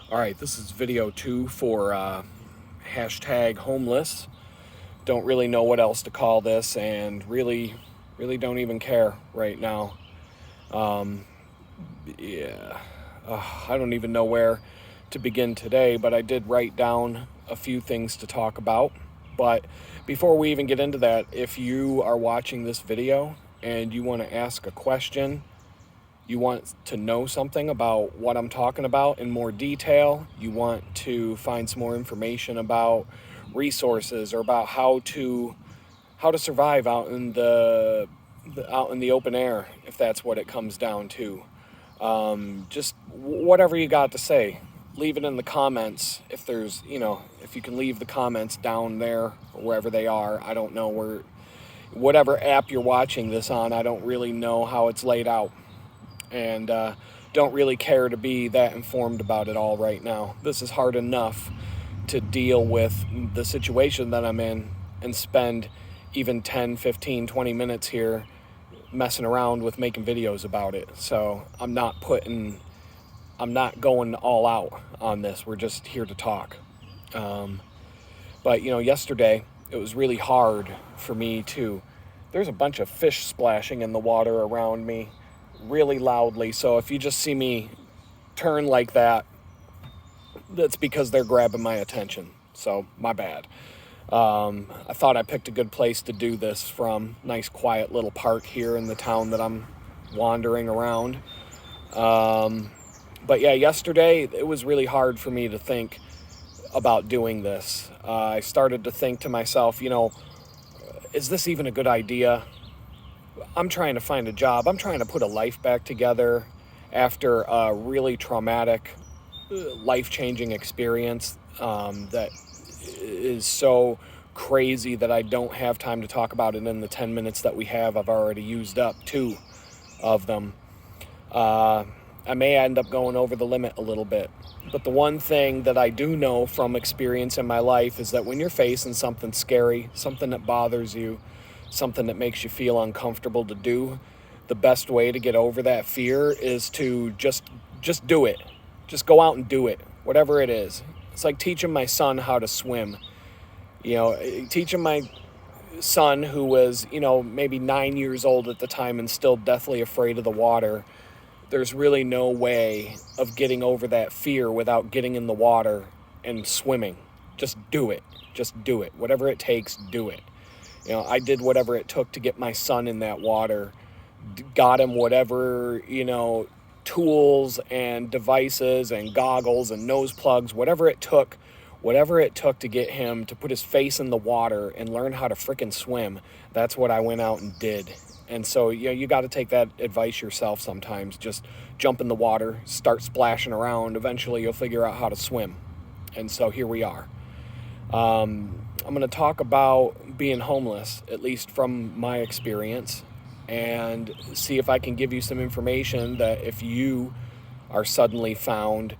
All right, this is video 2 for hashtag homeless. Don't really know what else to call this, and really don't even care right now. Um, yeah, I don't even know where to begin today, but I did write down a few things to talk about. But before we even get into that, if you are watching this video and you want to ask a question, you want to know something about what I'm talking about in more detail, you want to find some more information about resources or about how to survive out in the open air, if that's what it comes down to. Just whatever you got to say, leave it in the comments. If there's, if you can leave the comments down there or wherever they are. I don't know where, whatever app you're watching this on, I don't really know how it's laid out, and don't really care to be that informed about it all right now. This is hard enough to deal with the situation that I'm in and spend even 10, 15, 20 minutes here messing around with making videos about it. So I'm not going all out on this. We're just here to talk. But yesterday it was really hard for me to, there's a bunch of fish splashing in the water around me really loudly. So if you just see me turn like that, that's because they're grabbing my attention. So my bad. I thought I picked a good place to do this from. Nice quiet little park here in the town that I'm wandering around. But yeah, yesterday it was really hard for me to think about doing this. I started to think to myself, is this even a good idea? I'm trying to find a job. I'm trying to put a life back together after a really traumatic, life-changing experience that is so crazy that I don't have time to talk about it in the 10 minutes that we have. I've already used up 2 of them. I may end up going over the limit a little bit. But the one thing that I do know from experience in my life is that when you're facing something scary, something that bothers you, something that makes you feel uncomfortable to do, the best way to get over that fear is to just do it. Just go out and do it, whatever it is. It's like teaching my son how to swim. Teaching my son, who was, maybe 9 years old at the time and still deathly afraid of the water. There's really no way of getting over that fear without getting in the water and swimming. Just do it. Just do it. Whatever it takes, do it. I did whatever it took to get my son in that water, got him whatever, tools and devices and goggles and nose plugs, whatever it took to get him to put his face in the water and learn how to frickin' swim. That's what I went out and did. And so, you got to take that advice yourself sometimes. Just jump in the water, start splashing around. Eventually you'll figure out how to swim. And so here we are. I'm going to talk about being homeless, at least from my experience, and see if I can give you some information that if you are suddenly found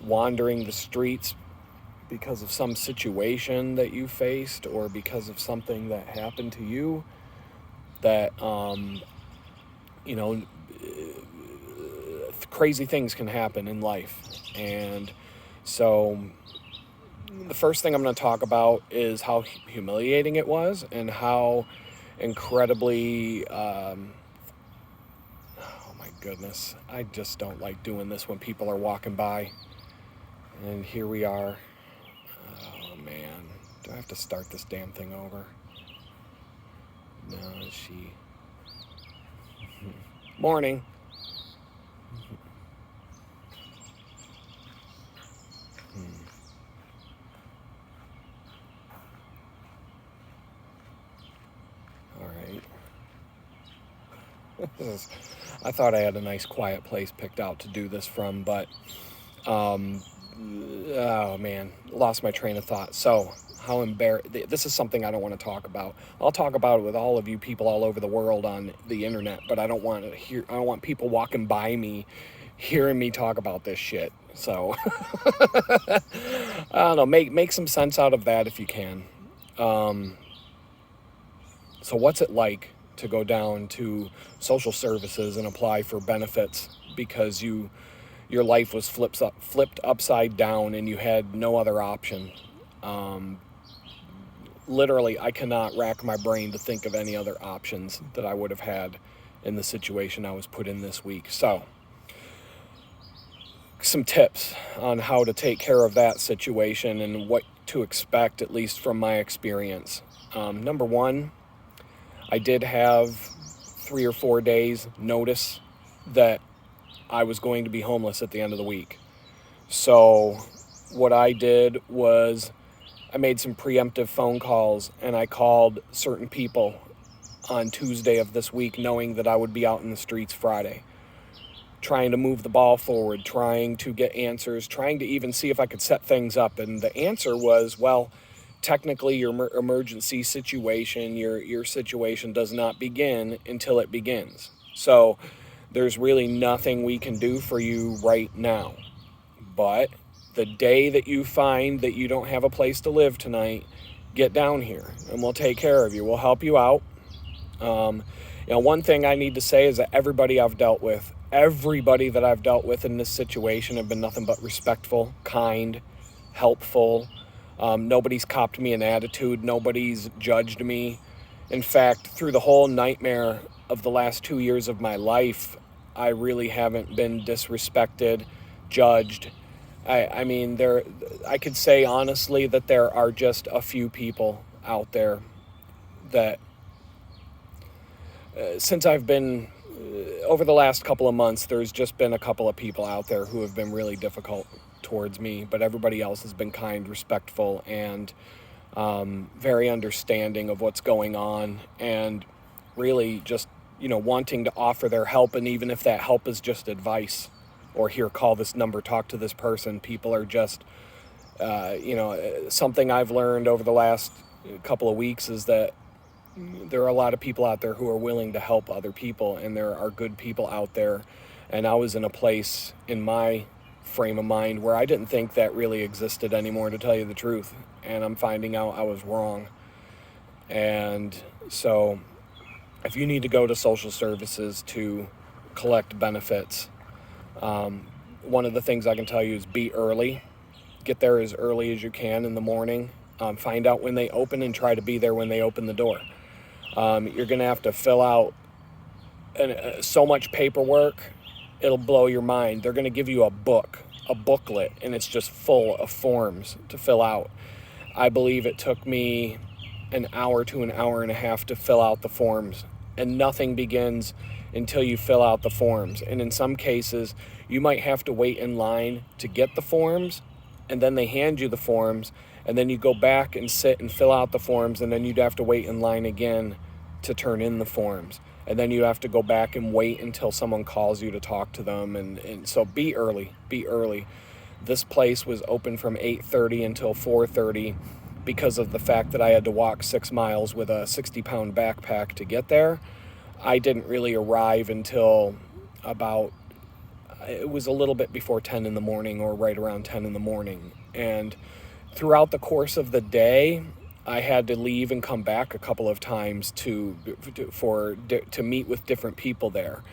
wandering the streets because of some situation that you faced or because of something that happened to you, that, crazy things can happen in life. And so the first thing I'm going to talk about is how humiliating it was and how incredibly, oh my goodness, I just don't like doing this when people are walking by. And here we are. Oh man, do I have to start this damn thing over? No, she... Morning. I thought I had a nice quiet place picked out to do this from, but oh man, lost my train of thought. So how this is something I don't want to talk about. I'll talk about it with all of you people all over the world on the internet, but I don't want people walking by me hearing me talk about this shit. So I don't know, make some sense out of that if you can. So what's it like to go down to social services and apply for benefits because you your life was flipped upside down and you had no other option. Literally, I cannot rack my brain to think of any other options that I would have had in the situation I was put in this week. So, some tips on how to take care of that situation and what to expect, at least from my experience. Number one, I did have 3 or 4 days notice that I was going to be homeless at the end of the week. So what I did was I made some preemptive phone calls, and I called certain people on Tuesday of this week, knowing that I would be out in the streets Friday, trying to move the ball forward, trying to get answers, trying to even see if I could set things up. And the answer was, well, technically your emergency situation, your situation does not begin until it begins. So there's really nothing we can do for you right now. But the day that you find that you don't have a place to live tonight, get down here and we'll take care of you. We'll help you out. One thing I need to say is that everybody that I've dealt with in this situation have been nothing but respectful, kind, helpful. Nobody's copped me an attitude. Nobody's judged me. In fact, through the whole nightmare of the last 2 years of my life, I really haven't been disrespected, judged. I could say honestly that there are just a few people out there that, since I've been, over the last couple of months, there's just been a couple of people out there who have been really difficult towards me, but everybody else has been kind, respectful, and very understanding of what's going on, and really just, wanting to offer their help. And even if that help is just advice, or here, call this number, talk to this person, people are just, something I've learned over the last couple of weeks is that there are a lot of people out there who are willing to help other people, and there are good people out there. And I was in a place in my frame of mind where I didn't think that really existed anymore, to tell you the truth. And I'm finding out I was wrong. And so if you need to go to social services to collect benefits, one of the things I can tell you is be early. Get there as early as you can in the morning. Find out when they open and try to be there when they open the door. You're going to have to fill out so much paperwork, it'll blow your mind. They're going to give you a booklet, and it's just full of forms to fill out. I believe it took me an hour to an hour and a half to fill out the forms, and nothing begins until you fill out the forms. And in some cases, you might have to wait in line to get the forms, and then they hand you the forms, and then you go back and sit and fill out the forms, and then you'd have to wait in line again to turn in the forms. And then you have to go back and wait until someone calls you to talk to them. And so be early. This place was open from 8:30 until 4:30 because of the fact that I had to walk 6 miles with a 60-pound backpack to get there. I didn't really arrive until it was a little bit before 10 in the morning, or right around 10 in the morning. And throughout the course of the day, I had to leave and come back a couple of times to meet with different people there.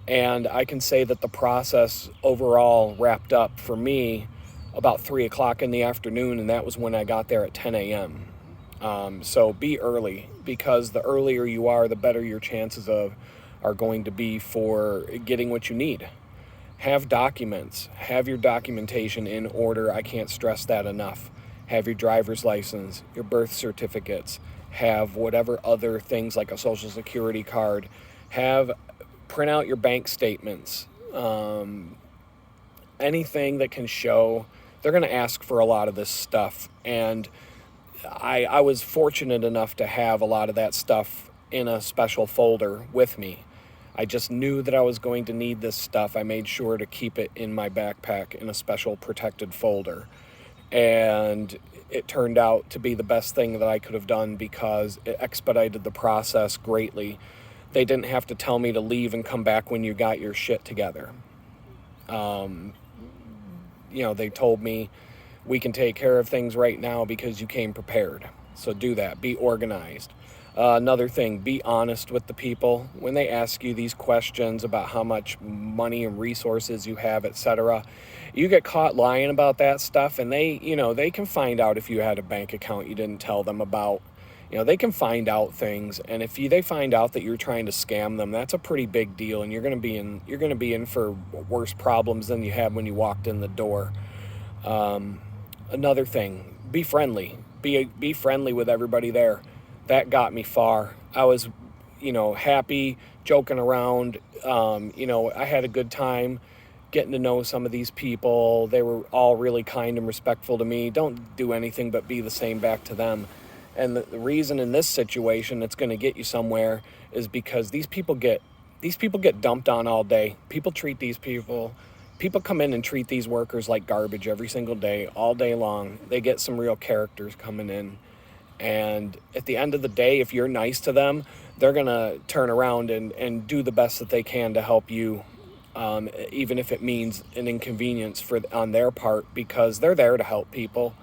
And I can say that the process overall wrapped up for me about 3 o'clock in the afternoon, and that was when I got there at 10 a.m. So be early, because the earlier you are, the better your chances are going to be for getting what you need. Have documents. Have your documentation in order. I can't stress that enough. Have your driver's license, your birth certificates, have whatever other things like a social security card, print out your bank statements, anything that can show. They're going to ask for a lot of this stuff, and I was fortunate enough to have a lot of that stuff in a special folder with me. I just knew that I was going to need this stuff. I made sure to keep it in my backpack in a special protected folder. And it turned out to be the best thing that I could have done, because it expedited the process greatly. They didn't have to tell me to leave and come back when you got your shit together. They told me, we can take care of things right now because you came prepared. So do that. Be organized. Another thing, be honest with the people. When they ask you these questions about how much money and resources you have, etc., you get caught lying about that stuff, and they can find out if you had a bank account you didn't tell them about. They can find out things, and if they find out that you're trying to scam them, that's a pretty big deal, and you're going to be in for worse problems than you had when you walked in the door. Another thing, be friendly. Be friendly with everybody there. That got me far. I was, happy, joking around. I had a good time getting to know some of these people. They were all really kind and respectful to me. Don't do anything but be the same back to them. And the reason in this situation it's going to get you somewhere is because these people get dumped on all day. People come in and treat these workers like garbage every single day, all day long. They get some real characters coming in. And at the end of the day, if you're nice to them, they're going to turn around and do the best that they can to help you, even if it means an inconvenience on their part, because they're there to help people.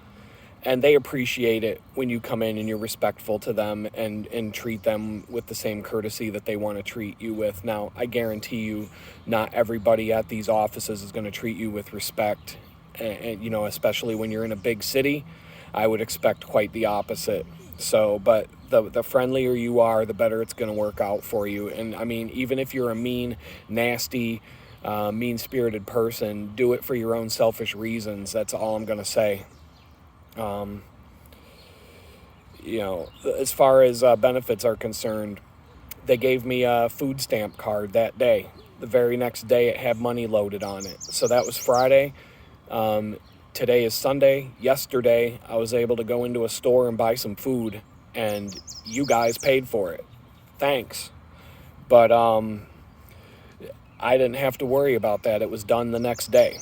And they appreciate it when you come in and you're respectful to them and treat them with the same courtesy that they want to treat you with. Now, I guarantee you, not everybody at these offices is going to treat you with respect. And especially when you're in a big city, I would expect quite the opposite. So, but the friendlier you are, the better it's going to work out for you. And I mean, even if you're a mean, nasty, mean-spirited person, do it for your own selfish reasons. That's all I'm going to say. As far as benefits are concerned, they gave me a food stamp card that day. The very next day, it had money loaded on it. So that was Friday. Today is Sunday. Yesterday, I was able to go into a store and buy some food, and you guys paid for it. Thanks. But I didn't have to worry about that. It was done the next day.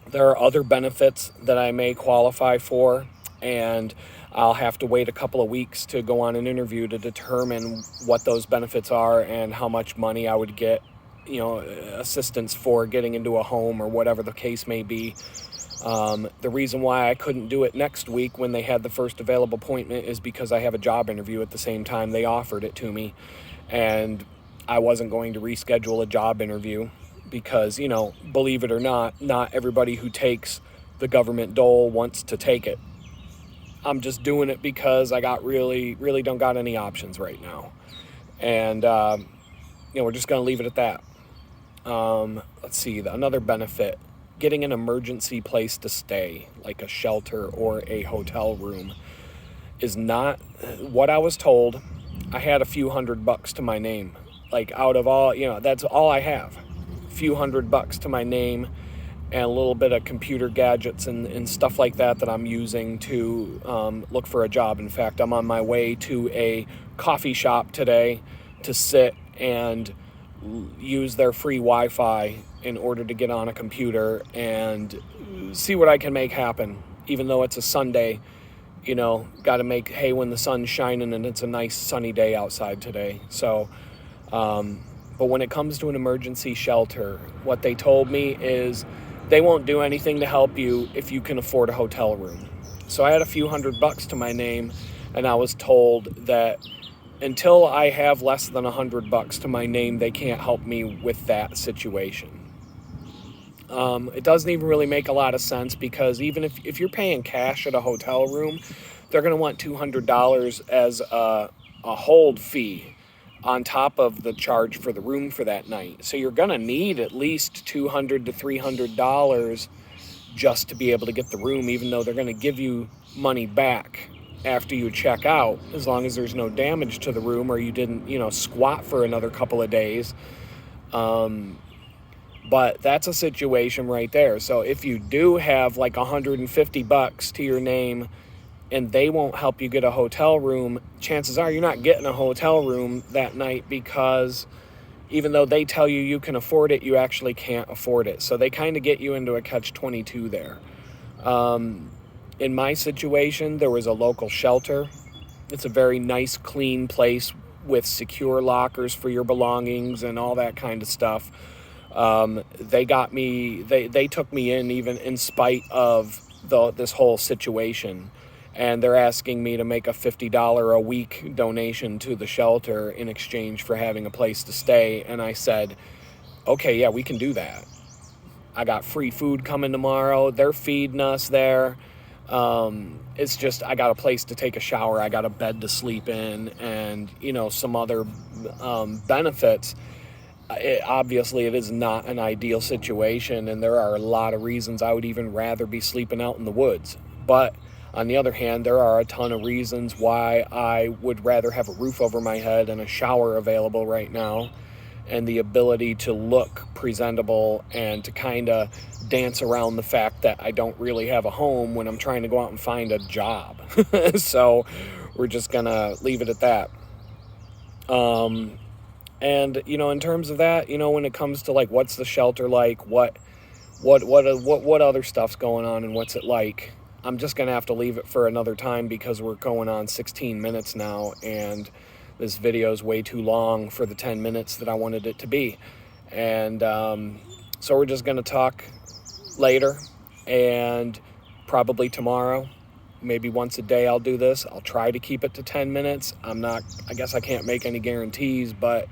There are other benefits that I may qualify for, and I'll have to wait a couple of weeks to go on an interview to determine what those benefits are and how much money I would get, assistance for getting into a home or whatever the case may be. The reason why I couldn't do it next week when they had the first available appointment is because I have a job interview at the same time they offered it to me, and I wasn't going to reschedule a job interview because, believe it or not everybody who takes the government dole wants to take it. I'm just doing it because I got really don't got any options right now. And, we're just going to leave it at that. Let's see, another benefit, getting an emergency place to stay, like a shelter or a hotel room, is not what I was told. I had a few $100 to my name. Like, out of all, that's all I have. Few $100 to my name and a little bit of computer gadgets and stuff like that I'm using to look for a job. In fact, I'm on my way to a coffee shop today to sit and use their free Wi-Fi in order to get on a computer and see what I can make happen. Even though it's a Sunday, got to make hay when the sun's shining, and it's a nice sunny day outside today. So, but when it comes to an emergency shelter, what they told me is they won't do anything to help you if you can afford a hotel room. So I had a few $100 to my name, and I was told that until I have less than $100 to my name, they can't help me with that situation. It doesn't even really make a lot of sense, because even if you're paying cash at a hotel room, they're going to want $200 as a hold fee on top of the charge for the room for that night. So you're going to need at least $200 to $300 just to be able to get the room, even though they're going to give you money back after you check out, as long as there's no damage to the room or you didn't, squat for another couple of days. But that's a situation right there. So if you do have like $150 to your name and they won't help you get a hotel room, chances are you're not getting a hotel room that night, because even though they tell you you can afford it, you actually can't afford it. So they kind of get you into a catch-22 there. In my situation, there was a local shelter. It's a very nice, clean place with secure lockers for your belongings and all that kind of stuff. They took me in even in spite of this whole situation. and they're asking me to make a $50 a week donation to the shelter in exchange for having a place to stay. And I said, okay, yeah, we can do that. I got free food coming tomorrow. They're feeding us there. It's just, I got a place to take a shower. I got a bed to sleep in, and, some other benefits. Obviously, it is not an ideal situation, and there are a lot of reasons I would even rather be sleeping out in the woods. But on the other hand, there are a ton of reasons why I would rather have a roof over my head and a shower available right now, and the ability to look presentable and to kind of dance around the fact that I don't really have a home when I'm trying to go out and find a job. So we're just gonna leave it at that. And in terms of that, when it comes to like what's the shelter like, what other stuff's going on and what's it like, I'm just gonna have to leave it for another time because we're going on 16 minutes now, and this video is way too long for the 10 minutes that I wanted it to be. And so we're just going to talk later, and probably tomorrow, maybe once a day I'll do this. I'll try to keep it to 10 minutes. I guess I can't make any guarantees, but,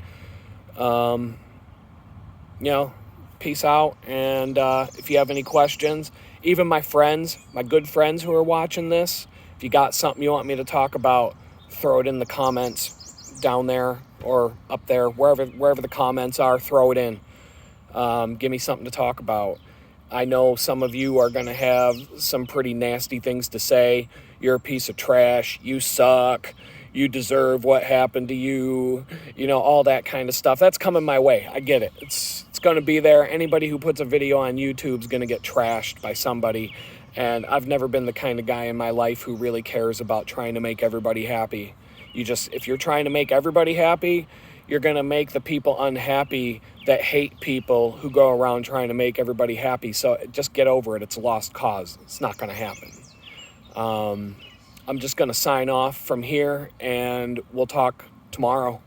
peace out. And if you have any questions, even my friends, my good friends who are watching this, if you got something you want me to talk about, throw it in the comments down there or up there, wherever the comments are, throw it in. Give me something to talk about. I know some of you are going to have some pretty nasty things to say. You're a piece of trash. You suck. You deserve what happened to you. All that kind of stuff. That's coming my way. I get it. It's going to be there. Anybody who puts a video on YouTube is going to get trashed by somebody. And I've never been the kind of guy in my life who really cares about trying to make everybody happy. If you're trying to make everybody happy, you're going to make the people unhappy that hate people who go around trying to make everybody happy. So just get over it. It's a lost cause. It's not going to happen. I'm just going to sign off from here, and we'll talk tomorrow.